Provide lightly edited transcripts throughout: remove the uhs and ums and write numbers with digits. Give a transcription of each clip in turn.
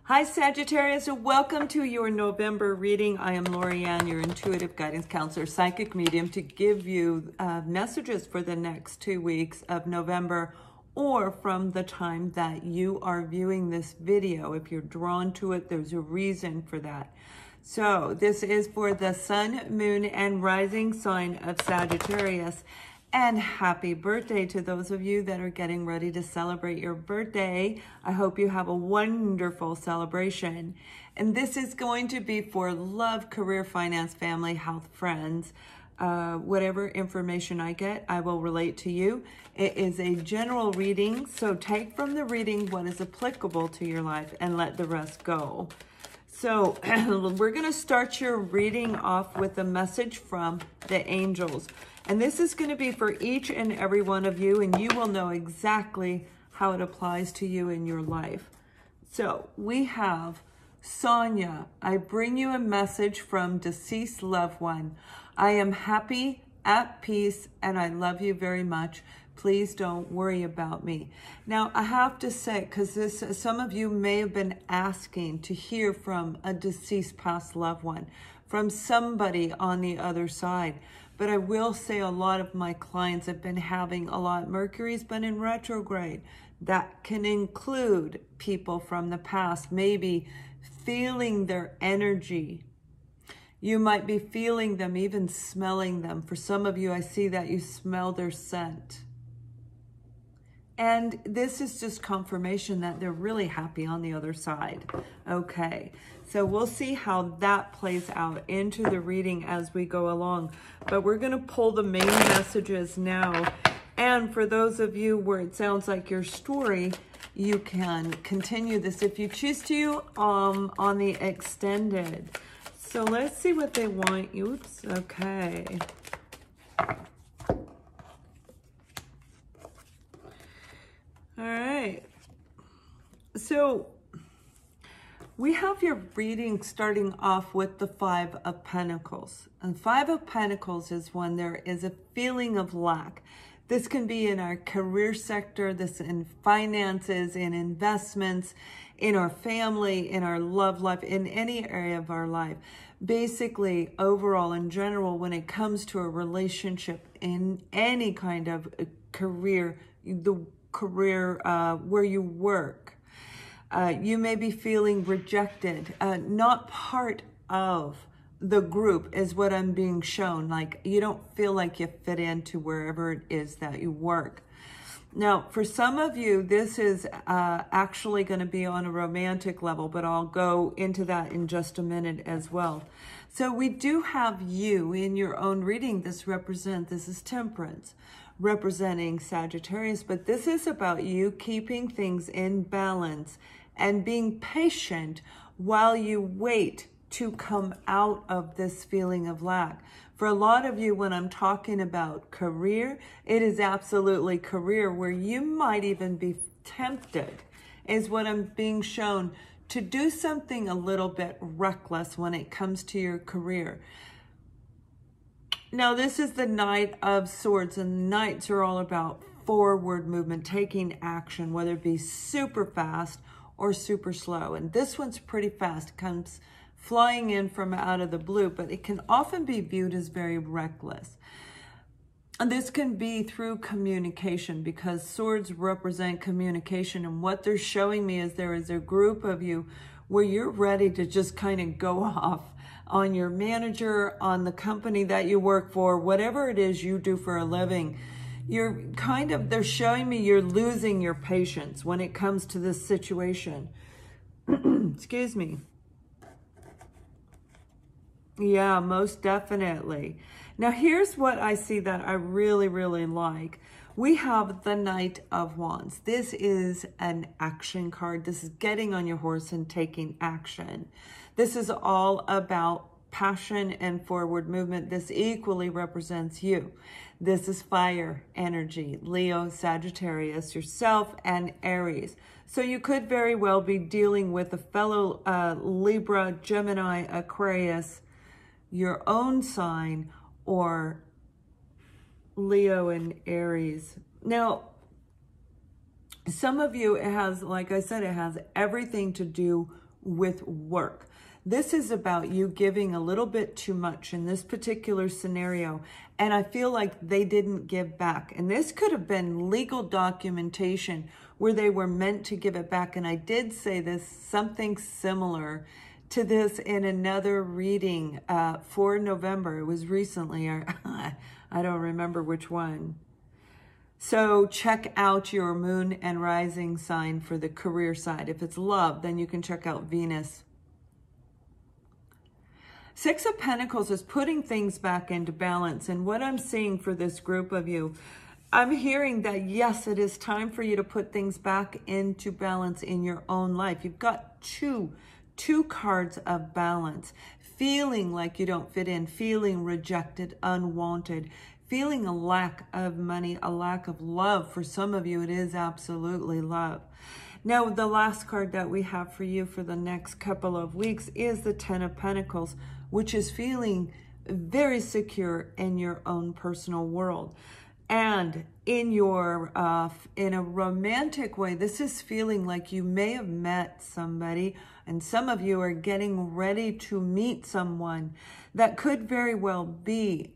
Hi Sagittarius, welcome to your November reading. I am Lorianne, your intuitive guidance counselor, psychic medium, to give you messages for the next 2 weeks of November, or from the time that you are viewing this video. If you're drawn to it, there's a reason for that. So this is for the sun, moon, and rising sign of Sagittarius. And happy birthday to those of you that are getting ready to celebrate your birthday. I hope you have a wonderful celebration. And this is going to be for love, career, finance, family, health, friends. Whatever information I get, I will relate to you. It is a general reading, so take from the reading what is applicable to your life and let the rest go. So we're going to start your reading off with a message from the angels. And this is going to be for each and every one of you, and you will know exactly how it applies to you in your life. So we have Sonia. I bring you a message from deceased loved one. I am happy, at peace, and I love you very much. Please don't worry about me. Now, I have to say, because some of you may have been asking to hear from a deceased past loved one, from somebody on the other side. But I will say a lot of my clients have been having a lot. Mercury's been in retrograde. That can include people from the past, maybe feeling their energy. You might be feeling them, even smelling them. For some of you, I see that you smell their scent. And this is just confirmation that they're really happy on the other side. Okay, so we'll see how that plays out into the reading as we go along. But we're going to pull the main messages now. And for those of you where it sounds like your story, you can continue this if you choose to on the extended. So let's see what they want. Oops, okay. All right, so we have your reading starting off with the Five of Pentacles. And Five of Pentacles is when there is a feeling of lack. This can be in our career sector, this in finances, in investments, in our family, in our love life, in any area of our life. Basically, overall, in general, when it comes to a relationship in any kind of career, the career where you work, you may be feeling rejected, not part of the group is what I'm being shown. Like you don't feel like you fit into wherever it is that you work. Now, for some of you, this is actually going to be on a romantic level, but I'll go into that in just a minute as well. So we do have you in your own reading. This is Temperance, representing Sagittarius, but this is about you keeping things in balance and being patient while you wait to come out of this feeling of lack. For a lot of you, when I'm talking about career, it is absolutely career where you might even be tempted, is what I'm being shown, to do something a little bit reckless when it comes to your career. Now, this is the Knight of Swords, and Knights are all about forward movement, taking action, whether it be super fast or super slow. And this one's pretty fast. It comes flying in from out of the blue, but it can often be viewed as very reckless. And this can be through communication, because swords represent communication. And what they're showing me is there is a group of you where you're ready to just kind of go off on your manager, on the company that you work for, whatever it is you do for a living. They're showing me you're losing your patience when it comes to this situation. Excuse me. Yeah, most definitely. Now, here's what I see that I really, really like. We have the Knight of Wands. This is an action card. This is getting on your horse and taking action. This is all about passion and forward movement. This equally represents you. This is fire energy, Leo, Sagittarius, yourself, and Aries. So you could very well be dealing with a fellow Libra, Gemini, Aquarius, your own sign, or Leo and Aries. Now, some of you, it has, like I said, it has everything to do with work. This is about you giving a little bit too much in this particular scenario. And I feel like they didn't give back. And this could have been legal documentation where they were meant to give it back. And I did say this, something similar to this in another reading for November. It was recently. I don't remember which one. So check out your moon and rising sign for the career side. If it's love, then you can check out Venus. Six of Pentacles is putting things back into balance. And what I'm seeing for this group of you, I'm hearing that, yes, it is time for you to put things back into balance in your own life. You've got two cards of balance. Feeling like you don't fit in, feeling rejected, unwanted, feeling a lack of money, a lack of love. For some of you, it is absolutely love. Now, the last card that we have for you for the next couple of weeks is the Ten of Pentacles, which is feeling very secure in your own personal world. And in your in a romantic way, this is feeling like you may have met somebody, and some of you are getting ready to meet someone that could very well be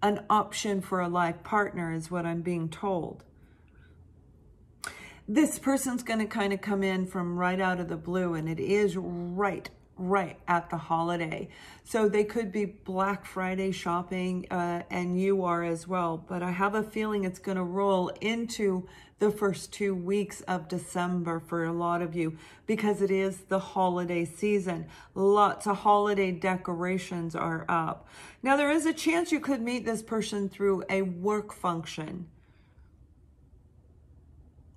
an option for a life partner, is what I'm being told. This person's going to kind of come in from right out of the blue, and it is right at the holiday. So they could be Black Friday shopping, and you are as well. But I have a feeling it's going to roll into the first 2 weeks of December for a lot of you, because it is the holiday season. Lots of holiday decorations are up. Now, there is a chance you could meet this person through a work function.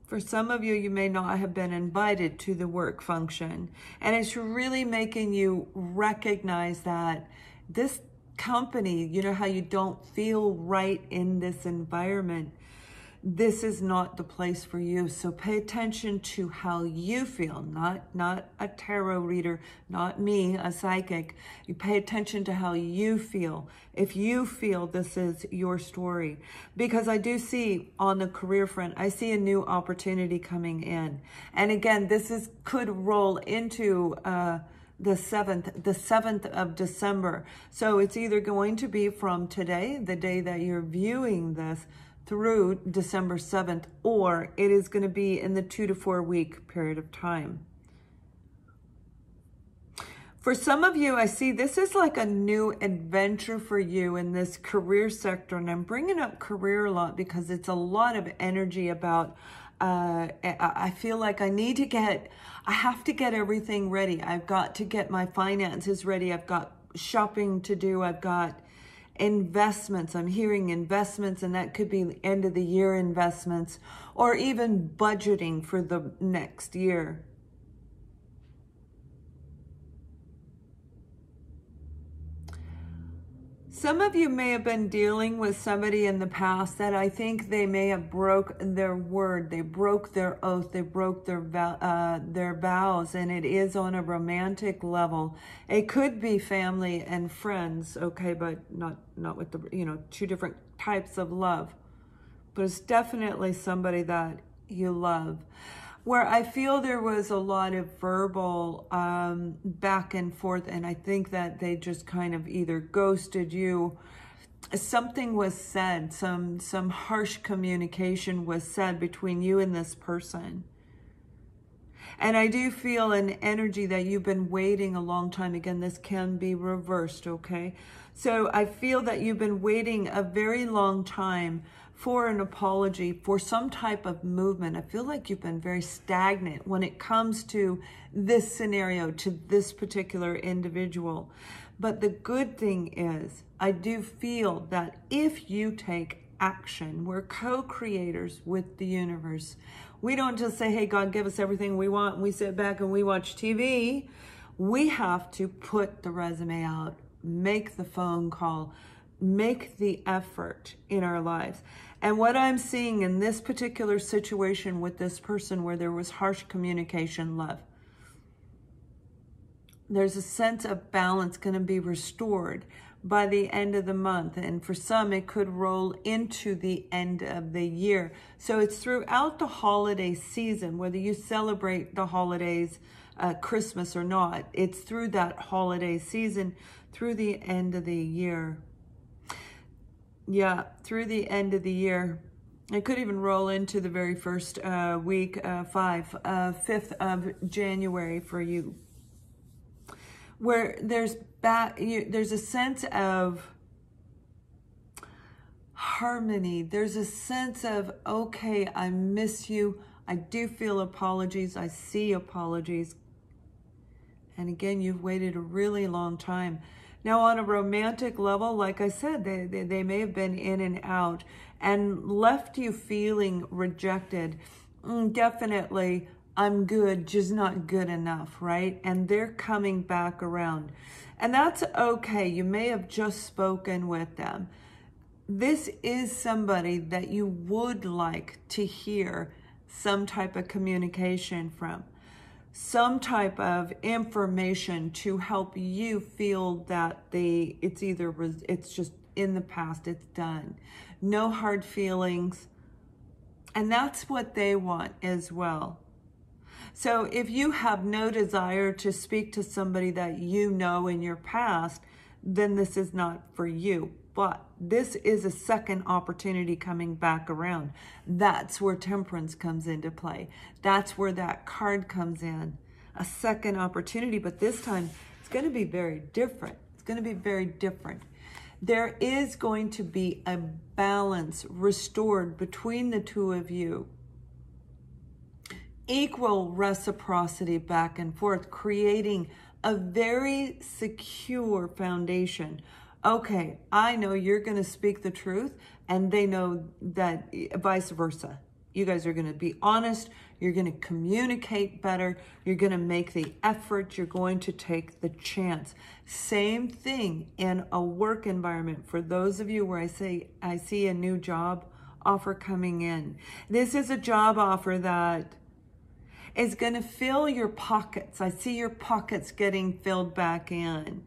For some of you, you may not have been invited to the work function. And it's really making you recognize that this company, you know how you don't feel right in this environment, this is not the place for you. So pay attention to how you feel, not a tarot reader, not me, a psychic. You pay attention to how you feel. If you feel this is your story, because I do see on the career front, I see a new opportunity coming in. And again, this could roll into the 7th of December. So it's either going to be from today, the day that you're viewing this, through December 7th, or it is going to be in the 2 to 4 week period of time. For some of you, I see this is like a new adventure for you in this career sector. And I'm bringing up career a lot because it's a lot of energy about, I feel like I have to get everything ready. I've got to get my finances ready. I've got shopping to do. I've got investments. I'm hearing investments, and that could be end of the year investments, or even budgeting for the next year. Some of you may have been dealing with somebody in the past that I think they may have broke their word. They broke their oath. They broke their vows, and it is on a romantic level. It could be family and friends, okay, but not with the, two different types of love. But it's definitely somebody that you love. Where I feel there was a lot of verbal back and forth, and I think that they just kind of either ghosted you. Something was said, some harsh communication was said between you and this person. And I do feel an energy that you've been waiting a long time. Again, this can be reversed, okay? So I feel that you've been waiting a very long time for an apology, for some type of movement. I feel like you've been very stagnant when it comes to this scenario, to this particular individual. But the good thing is, I do feel that if you take action, we're co-creators with the universe. We don't just say, hey, God, give us everything we want, and we sit back and we watch TV. We have to put the resume out, make the phone call, make the effort in our lives. And what I'm seeing in this particular situation with this person where there was harsh communication, love, there's a sense of balance going to be restored by the end of the month. And for some, it could roll into the end of the year. So it's throughout the holiday season, whether you celebrate the holidays Christmas or not. It's through that holiday season, through the end of the year. Yeah, through the end of the year. It could even roll into the very first week, 5th of January for you, where there's a sense of harmony. There's a sense of, okay, I miss you. I do feel apologies. I see apologies. And again, you've waited a really long time. Now, on a romantic level, like I said, they may have been in and out and left you feeling rejected. Definitely, I'm good, just not good enough, right? And they're coming back around. And that's okay. You may have just spoken with them. This is somebody that you would like to hear some type of communication from, some type of information to help you feel that it's just in the past, it's done. No hard feelings. And that's what they want as well. So if you have no desire to speak to somebody that you know in your past, then this is not for you. But this is a second opportunity coming back around. That's where temperance comes into play. That's where that card comes in. A second opportunity, but this time it's going to be very different. It's going to be very different. There is going to be a balance restored between the two of you. Equal reciprocity back and forth, creating a very secure foundation. Okay, I know you're going to speak the truth, and they know that vice versa. You guys are going to be honest. You're going to communicate better. You're going to make the effort. You're going to take the chance. Same thing in a work environment. For those of you where I see a new job offer coming in. This is a job offer that is going to fill your pockets. I see your pockets getting filled back in.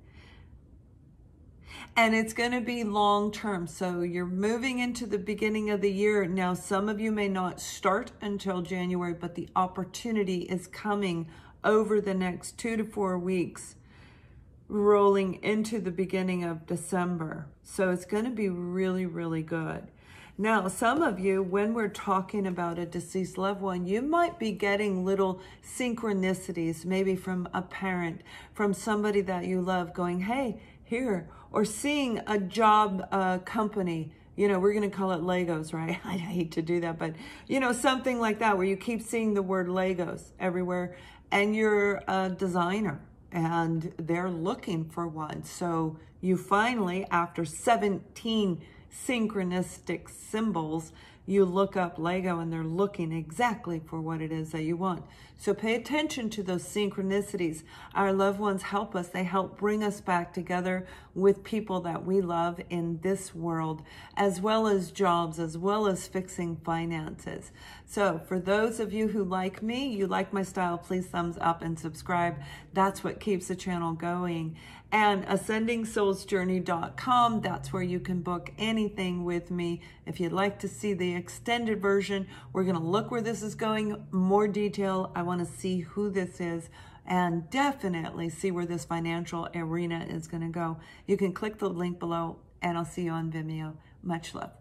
And it's going to be long term. So you're moving into the beginning of the year. Now, some of you may not start until January, but the opportunity is coming over the next 2 to 4 weeks, rolling into the beginning of December. So it's going to be really, really good. Now, some of you, when we're talking about a deceased loved one, you might be getting little synchronicities, maybe from a parent, from somebody that you love going, hey, here, or seeing a job company, you know, we're going to call it Legos, right? I hate to do that, but, you know, something like that where you keep seeing the word Legos everywhere, and you're a designer and they're looking for one. So you finally, after 17 synchronistic symbols, you look up Lego and they're looking exactly for what it is that you want. So pay attention to those synchronicities. Our loved ones help us. They help bring us back together with people that we love in this world, as well as jobs, as well as fixing finances. So for those of you who like me, you like my style, please thumbs up and subscribe. That's what keeps the channel going. And ascendingsoulsjourney.com, that's where you can book anything with me. If you'd like to see the extended version, we're going to look where this is going, more detail. I want to see who this is and definitely see where this financial arena is going to go. You can click the link below, and I'll see you on Vimeo. Much love.